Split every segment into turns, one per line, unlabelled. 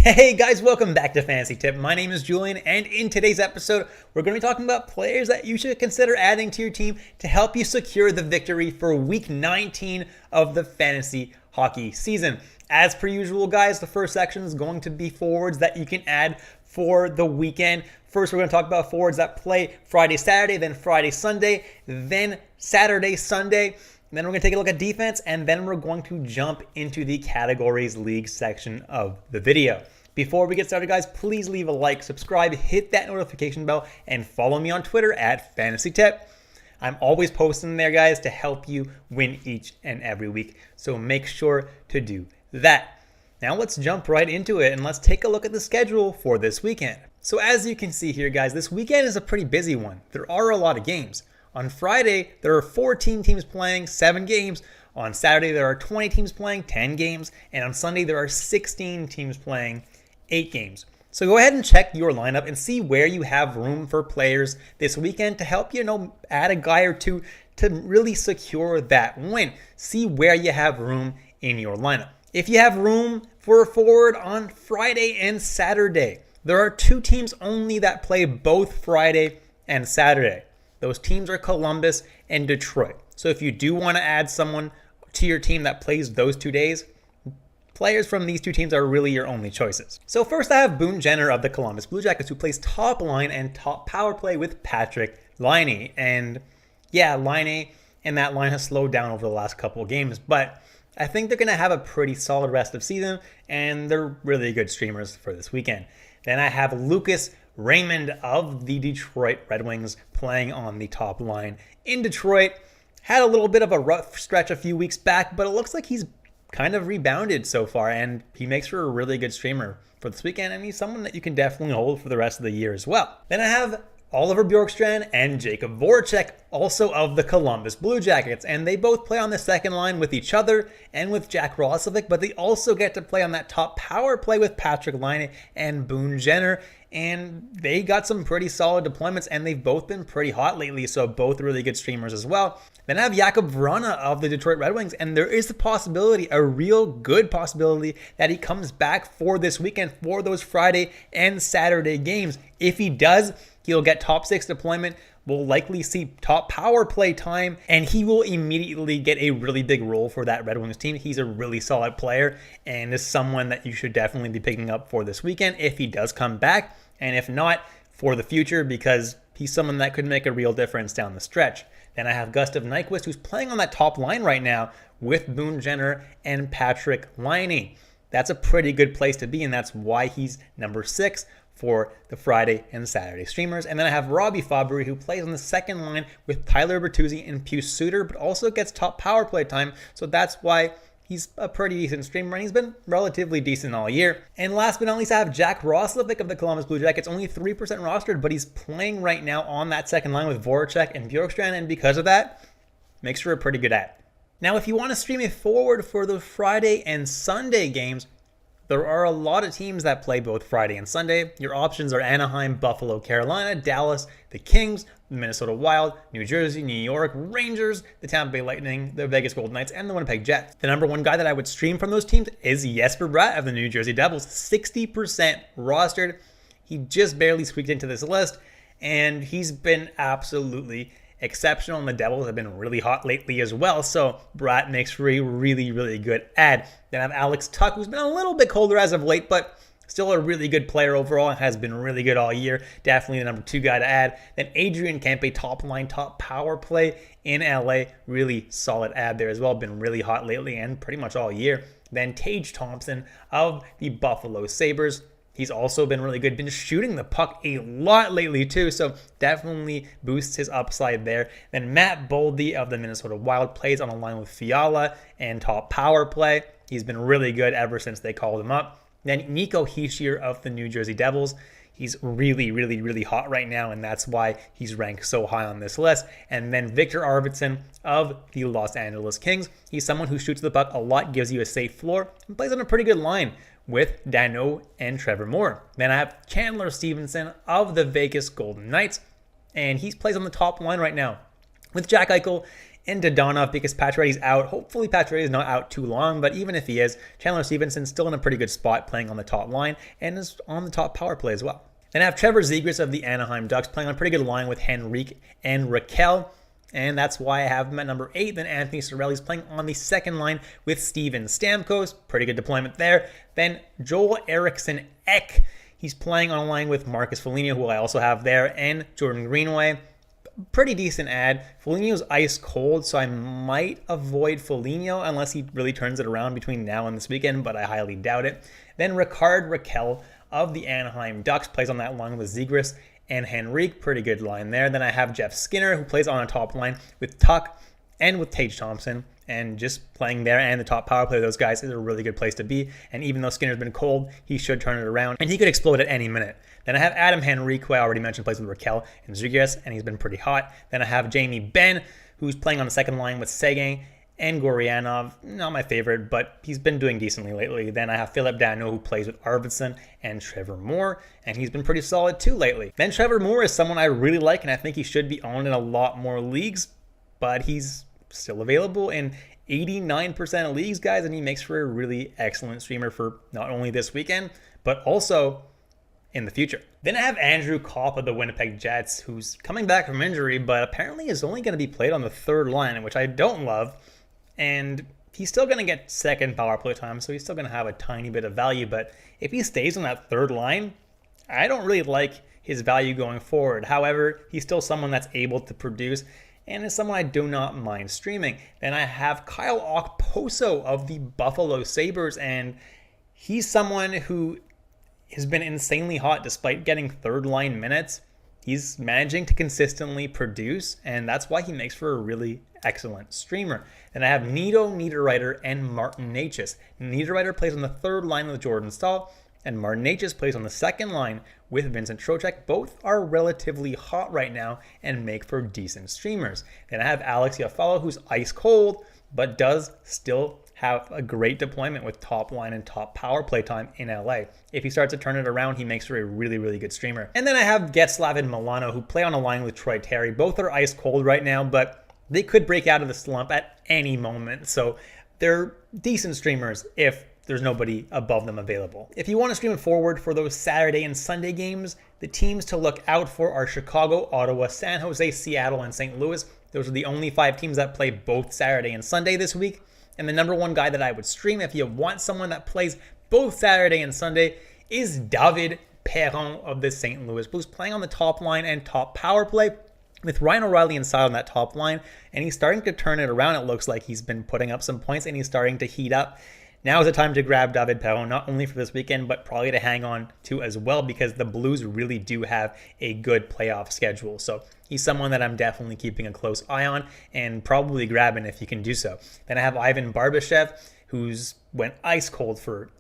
Hey guys, welcome back to Fantasy Tip. My name is Julian, and in today's episode, we're going to be talking about players that you should consider adding to your team to help you secure the victory for Week 19 of the fantasy hockey season. As per usual, guys, the first section is going to be forwards that you can add for the weekend. First, we're going to talk about forwards that play Friday, Saturday, then Friday, Sunday, then Saturday, Sunday. Then we're going to take a look at defense, and then we're going to jump into the categories league section of the video. Before we get started, guys, please leave a like, subscribe, hit that notification bell, and follow me on Twitter at FantasyTip. I'm always posting there, guys, to help you win each and every week. So make sure to do that. Now let's jump right into it, and let's take a look at the schedule for this weekend. So as you can see here, guys, this weekend is a pretty busy one. There are a lot of games. On Friday, there are 14 teams playing 7 games. On Saturday, there are 20 teams playing 10 games. And on Sunday, there are 16 teams playing 8 games. So go ahead and check your lineup and see where you have room for players this weekend to help add a guy or two to really secure that win. See where you have room in your lineup. If you have room for a forward on Friday and Saturday, there are 2 teams only that play both Friday and Saturday. Those teams are Columbus and Detroit. So if you do want to add someone to your team that plays those 2 days, players from these 2 teams are really your only choices. So first I have Boone Jenner of the Columbus Blue Jackets, who plays top line and top power play with Patrick Laine. And yeah, Laine and that line has slowed down over the last couple of games, but I think they're going to have a pretty solid rest of season, and they're really good streamers for this weekend. Then I have Lucas Raymond of the Detroit Red Wings playing on the top line in Detroit. Had a little bit of a rough stretch a few weeks back, but it looks like he's kind of rebounded so far, and he makes for a really good streamer for this weekend, and he's someone that you can definitely hold for the rest of the year as well. Then I have Oliver Bjorkstrand and Jacob Voracek, also of the Columbus Blue Jackets, and they both play on the second line with each other and with Jack Roslovic, but they also get to play on that top power play with Patrick Laine and Boone Jenner, and they got some pretty solid deployments, and they've both been pretty hot lately, so both really good streamers as well. Then I have Jakub Vrana of the Detroit Red Wings, and there is a possibility, a real good possibility, that he comes back for this weekend for those Friday and Saturday games. If he does, he'll get top 6 deployment, will likely see top power play time, and he will immediately get a really big role for that Red Wings team. He's a really solid player and is someone that you should definitely be picking up for this weekend if he does come back, and if not, for the future, because he's someone that could make a real difference down the stretch. Then I have Gustav Nyquist, who's playing on that top line right now with Boone Jenner and Patrick Laine. That's a pretty good place to be, and that's why he's number 6 for the Friday and Saturday streamers. And then I have Robbie Fabry, who plays on the second line with Tyler Bertuzzi and Pius Suter, but also gets top power play time. So that's why he's a pretty decent streamer, and he's been relatively decent all year. And last but not least, I have Jack Roslovic of the Columbus Blue Jackets, only 3% rostered, but he's playing right now on that second line with Voracek and Bjorkstrand, and because of that, makes for a pretty good ad. Now, if you want to stream a forward for the Friday and Sunday games, there are a lot of teams that play both Friday and Sunday. Your options are Anaheim, Buffalo, Carolina, Dallas, the Kings, the Minnesota Wild, New Jersey, New York, Rangers, the Tampa Bay Lightning, the Vegas Golden Knights, and the Winnipeg Jets. The number 1 guy that I would stream from those teams is Jesper Bratt of the New Jersey Devils, 60% rostered. He just barely squeaked into this list, and he's been absolutely exceptional, and the Devils have been really hot lately as well, so Bratt makes for a really, really good ad. Then I have Alex Tuch, who's been a little bit colder as of late, but still a really good player overall and has been really good all year. Definitely the number 2 guy to add. Then Adrian Kempe, top line, top power play in LA. Really solid ad there as well. Been really hot lately and pretty much all year. Then Tage Thompson of the Buffalo Sabres. He's also been really good, been shooting the puck a lot lately too, so definitely boosts his upside there. Then Matt Boldy of the Minnesota Wild plays on a line with Fiala and top power play. He's been really good ever since they called him up. Then Nico Hischier of the New Jersey Devils. He's really, really, really hot right now, and that's why he's ranked so high on this list. And then Victor Arvidsson of the Los Angeles Kings. He's someone who shoots the puck a lot, gives you a safe floor, and plays on a pretty good line with Danault and Trevor Moore. Then I have Chandler Stevenson of the Vegas Golden Knights, and he plays on the top line right now with Jack Eichel and Dodonov because Pacioretty's out. Hopefully Pacioretty's not out too long, but even if he is, Chandler Stevenson's still in a pretty good spot playing on the top line and is on the top power play as well. Then I have Trevor Zegras of the Anaheim Ducks playing on a pretty good line with Henrique and Raquel. And that's why I have him at number 8. Then Anthony Cirelli's playing on the second line with Steven Stamkos. Pretty good deployment there. Then Joel Eriksson Ek. He's playing on a line with Marcus Foligno, who I also have there, and Jordan Greenway. Pretty decent ad. Foligno's ice cold, so I might avoid Foligno unless he really turns it around between now and this weekend, but I highly doubt it. Then Ricard Raquel of the Anaheim Ducks plays on that line with Zegras and Henrique. Pretty good line there. Then I have Jeff Skinner, who plays on a top line with Tuck and with Tage Thompson. And just playing there and the top power play of those guys is a really good place to be. And even though Skinner's been cold, he should turn it around. And he could explode at any minute. Then I have Adam Henrique, who I already mentioned plays with Raquel and Zegras, and he's been pretty hot. Then I have Jamie Benn, who's playing on the second line with Seguin and Goryanov. Not my favorite, but he's been doing decently lately. Then I have Philip Dano, who plays with Arvidsson and Trevor Moore, and he's been pretty solid too lately. Then Trevor Moore is someone I really like, and I think he should be owned in a lot more leagues, but he's still available in 89% of leagues, guys, and he makes for a really excellent streamer for not only this weekend, but also in the future. Then I have Andrew Kopp of the Winnipeg Jets, who's coming back from injury, but apparently is only going to be played on the third line, which I don't love. And he's still going to get second power play time, so he's still going to have a tiny bit of value. But if he stays on that third line, I don't really like his value going forward. However, he's still someone that's able to produce and is someone I do not mind streaming. Then I have Kyle Okposo of the Buffalo Sabres, and he's someone who has been insanely hot despite getting third line minutes. He's managing to consistently produce, and that's why he makes for a really excellent streamer. Then I have Nito Niederreiter and Martin Necas. Niederreiter plays on the third line with Jordan Staal, and Martin Necas plays on the second line with Vincent Trocheck. Both are relatively hot right now and make for decent streamers. Then I have Alex Iafallo, who's ice cold, but does still have a great deployment with top line and top power play time in LA. If he starts to turn it around, he makes for a really, really good streamer. And then I have Getzlav and Milano, who play on a line with Troy Terry. Both are ice cold right now, but they could break out of the slump at any moment. So they're decent streamers if there's nobody above them available. If you want to stream it forward for those Saturday and Sunday games, the teams to look out for are Chicago, Ottawa, San Jose, Seattle, and St. Louis. Those are the only 5 teams that play both Saturday and Sunday this week. And the number one guy that I would stream if you want someone that plays both Saturday and Sunday is David Perron of the St. Louis Blues, playing on the top line and top power play with Ryan O'Reilly inside on that top line. And he's starting to turn it around. It looks like he's been putting up some points and he's starting to heat up. Now is the time to grab David Perron, not only for this weekend, but probably to hang on to as well, because the Blues really do have a good playoff schedule. So he's someone that I'm definitely keeping a close eye on and probably grabbing if you can do so. Then I have Ivan Barbashev, who's went ice cold for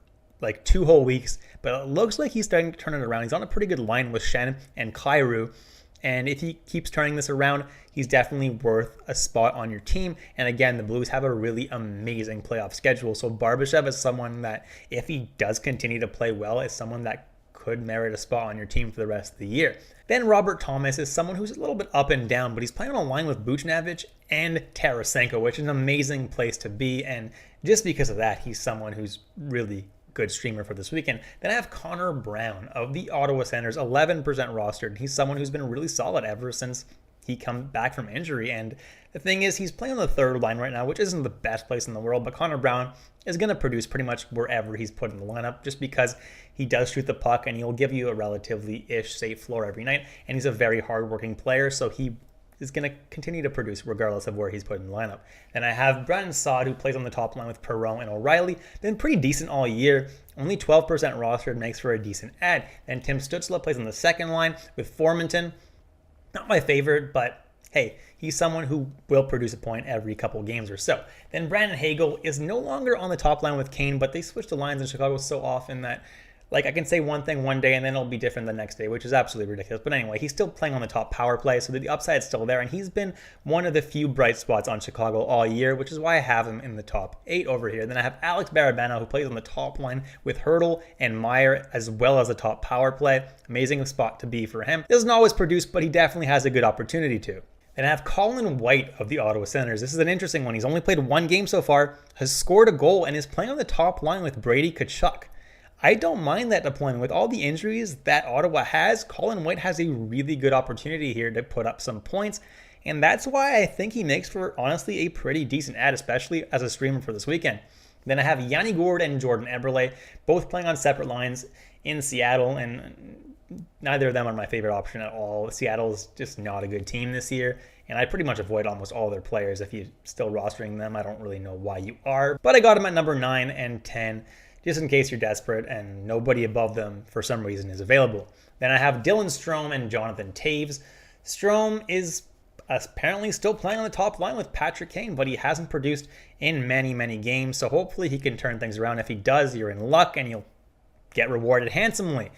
like 2 whole weeks, but it looks like he's starting to turn it around. He's on a pretty good line with Shen and Kyrou. And if he keeps turning this around, he's definitely worth a spot on your team. And again, the Blues have a really amazing playoff schedule. So Barbashev is someone that, if he does continue to play well, is someone that could merit a spot on your team for the rest of the year. Then Robert Thomas is someone who's a little bit up and down, but he's playing on a line with Buchnevich and Tarasenko, which is an amazing place to be. And just because of that, he's someone who's really good streamer for this weekend. Then I have Connor Brown of the Ottawa Senators, 11% rostered. He's someone who's been really solid ever since he come back from injury. And the thing is, he's playing on the third line right now, which isn't the best place in the world, but Connor Brown is going to produce pretty much wherever he's put in the lineup, just because he does shoot the puck and he'll give you a relatively-ish safe floor every night. And he's a very hard-working player, so he is going to continue to produce regardless of where he's put in the lineup. And I have Brandon Saad, who plays on the top line with Perron and O'Reilly. Been pretty decent all year. Only 12% rostered, makes for a decent ad. Then Tim Stützle plays on the second line with Formenton. Not my favorite, but hey, he's someone who will produce a point every couple games or so. Then Brandon Hagel is no longer on the top line with Kane, but they switch the lines in Chicago so often that, like, I can say one thing one day and then it'll be different the next day, which is absolutely ridiculous. But anyway, he's still playing on the top power play, so the upside's still there. And he's been one of the few bright spots on Chicago all year, which is why I have him in the top 8 over here. Then I have Alex Barabano, who plays on the top line with Hurdle and Meyer, as well as the top power play. Amazing spot to be for him. Doesn't always produce, but he definitely has a good opportunity to. Then I have Colin White of the Ottawa Senators. This is an interesting one. He's only played one game so far, has scored a goal, and is playing on the top line with Brady Tkachuk. I don't mind that deployment. With all the injuries that Ottawa has, Colin White has a really good opportunity here to put up some points. And that's why I think he makes for, honestly, a pretty decent ad, especially as a streamer for this weekend. Then I have Yanni Gourde and Jordan Eberle, both playing on separate lines in Seattle, and neither of them are my favorite option at all. Seattle's just not a good team this year, and I pretty much avoid almost all their players. If you're still rostering them, I don't really know why you are. But I got them at number 9 and 10, just in case you're desperate and nobody above them for some reason is available. Then I have Dylan Strome and Jonathan Toews. Strome is apparently still playing on the top line with Patrick Kane, but he hasn't produced in many games, so hopefully he can turn things around. If he does, you're in luck and you'll get rewarded handsomely.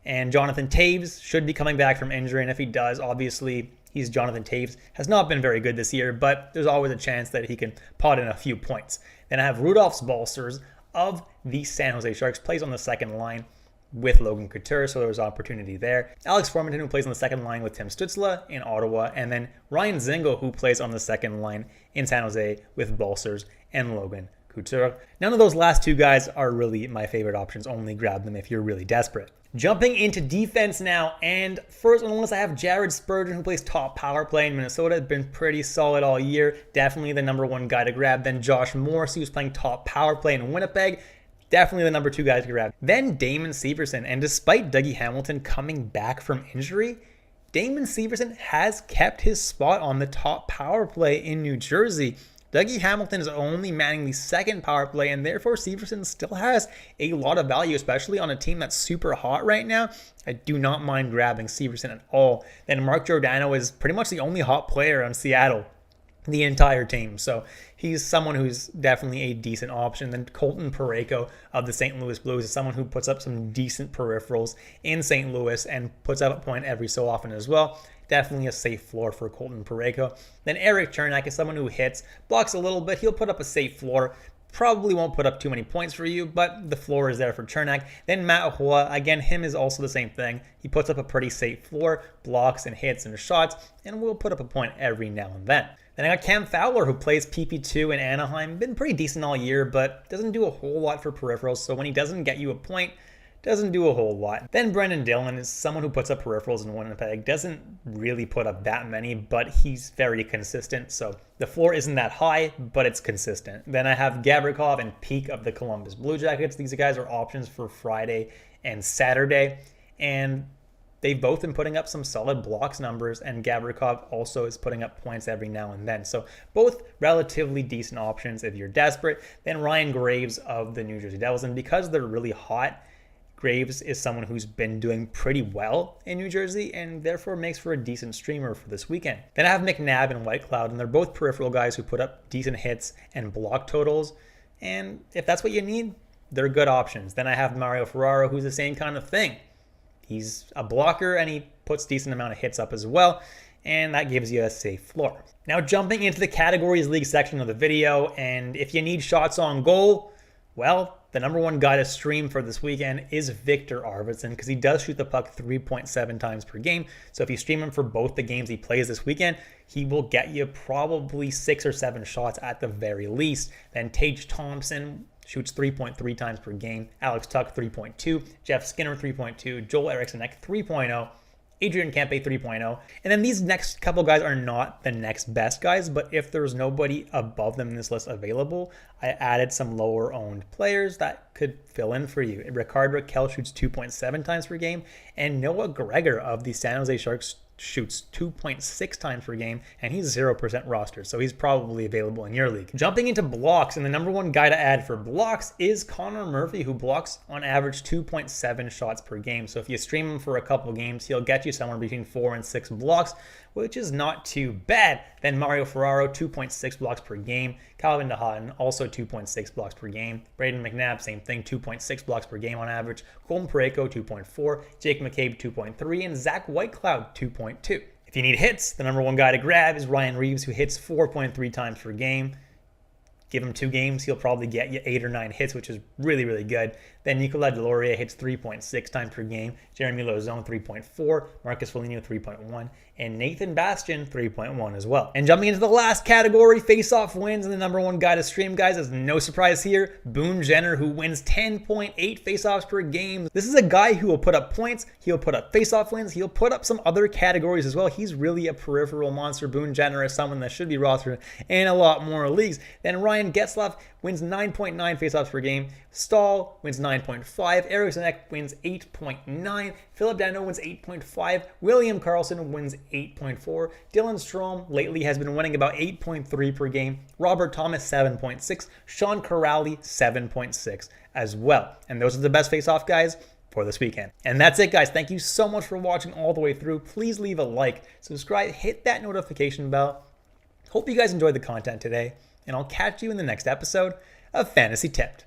And Jonathan Toews should be coming back from injury, and if he does, obviously he's Jonathan Toews. Has not been very good this year, but there's always a chance that he can pot in a few points. Then I have Rudolph Balcers of the San Jose Sharks, plays on the second line with Logan Couture, so there's opportunity there. Alex Formenton, who plays on the second line with Tim Stützle in Ottawa, and then Ryan Zingle, who plays on the second line in San Jose with Balcers and Logan Couture. None of those last two guys are really my favorite options. Only grab them if you're really desperate. Jumping into defense now, and first on the list I have Jared Spurgeon, who plays top power play in Minnesota. Has been pretty solid all year. Definitely the number 1 guy to grab. Then Josh Morrissey, who's playing top power play in Winnipeg. Definitely the number 2 guy to grab. Then Damon Severson, and despite Dougie Hamilton coming back from injury, Damon Severson has kept his spot on the top power play in New Jersey. Dougie Hamilton is only manning the second power play, and therefore Severson still has a lot of value, especially on a team that's super hot right now. I do not mind grabbing Severson at all. Then Mark Giordano is pretty much the only hot player on Seattle, the entire team. So he's someone who's definitely a decent option. Then Colton Parayko of the St. Louis Blues is someone who puts up some decent peripherals in St. Louis and puts up a point every so often as well. Definitely a safe floor for Colton Parayko. Then Eric Chernak is someone who hits, blocks a little bit. He'll put up a safe floor. Probably won't put up too many points for you, but the floor is there for Chernak. Then Matt Hoa, again, him is also the same thing. He puts up a pretty safe floor, blocks and hits and shots, and will put up a point every now and then. Then I got Cam Fowler, who plays PP2 in Anaheim. Been pretty decent all year, but doesn't do a whole lot for peripherals, so when he doesn't get you a point, doesn't do a whole lot. Then Brendan Dillon is someone who puts up peripherals in Winnipeg. Doesn't really put up that many, but he's very consistent. So the floor isn't that high, but it's consistent. Then I have Gavrikov and Peak of the Columbus Blue Jackets. These guys are options for Friday and Saturday. And they've both been putting up some solid blocks numbers, and Gavrikov also is putting up points every now and then. So both relatively decent options if you're desperate. Then Ryan Graves of the New Jersey Devils. And because they're really hot, Graves is someone who's been doing pretty well in New Jersey and therefore makes for a decent streamer for this weekend. Then I have McNabb and Whitecloud, and they're both peripheral guys who put up decent hits and block totals. And if that's what you need, they're good options. Then I have Mario Ferraro, who's the same kind of thing. He's a blocker and he puts decent amount of hits up as well, and that gives you a safe floor. Now jumping into the categories league section of the video, and if you need shots on goal, well, the number 1 guy to stream for this weekend is Victor Arvidsson, because he does shoot the puck 3.7 times per game. So if you stream him for both the games he plays this weekend, he will get you probably 6 or 7 shots at the very least. Then Tage Thompson shoots 3.3 times per game. Alex Tuch 3.2, Jeff Skinner 3.2, Joel Eriksson 3.0, Adrian Kempe 3.0. And then these next couple guys are not the next best guys, but if there's nobody above them in this list available, I added some lower owned players that could fill in for you. Rickard Rakell shoots 2.7 times per game, and Noah Gregor of the San Jose Sharks shoots 2.6 times per game, and he's 0% roster, so he's probably available in your league. Jumping into blocks, and the number 1 guy to add for blocks is Connor Murphy, who blocks on average 2.7 shots per game. So if you stream him for a couple games, he'll get you somewhere between 4 and 6 blocks, which is not too bad. Then Mario Ferraro, 2.6 blocks per game. Calvin DeHaan, also 2.6 blocks per game. Braden McNabb, same thing, 2.6 blocks per game on average. Colton Parayko, 2.4. Jake McCabe, 2.3. And Zach Whitecloud, 2.2. If you need hits, the number 1 guy to grab is Ryan Reeves, who hits 4.3 times per game. Give him 2 games, he'll probably get you 8 or 9 hits, which is really, really good. Then Nicolas Delorier hits 3.6 times per game, Jeremy Lauzon 3.4, Marcus Foligno 3.1, and Nathan Bastian 3.1 as well. And jumping into the last category, Faceoff wins, and the number one guy to stream, guys, is no surprise here, Boone Jenner, who wins 10.8 faceoffs per game. This is a guy who will put up points, he'll put up faceoff wins, he'll put up some other categories as well. He's really a peripheral monster. Boone Jenner is someone that should be rostered in a lot more leagues. Then Ryan Getzlaf wins 9.9 faceoffs per game, Stahl wins 9.5, Eriksson Ek wins 8.9, Philip Dano wins 8.5, William Karlsson wins 8.4, Dylan Strome lately has been winning about 8.3 per game, Robert Thomas 7.6, Sean Corrali 7.6 as well. And those are the best faceoff guys for this weekend. And that's it, guys. Thank you so much for watching all the way through. Please leave a like, subscribe, hit that notification bell. Hope you guys enjoyed the content today, and I'll catch you in the next episode of Fantasy Tipped.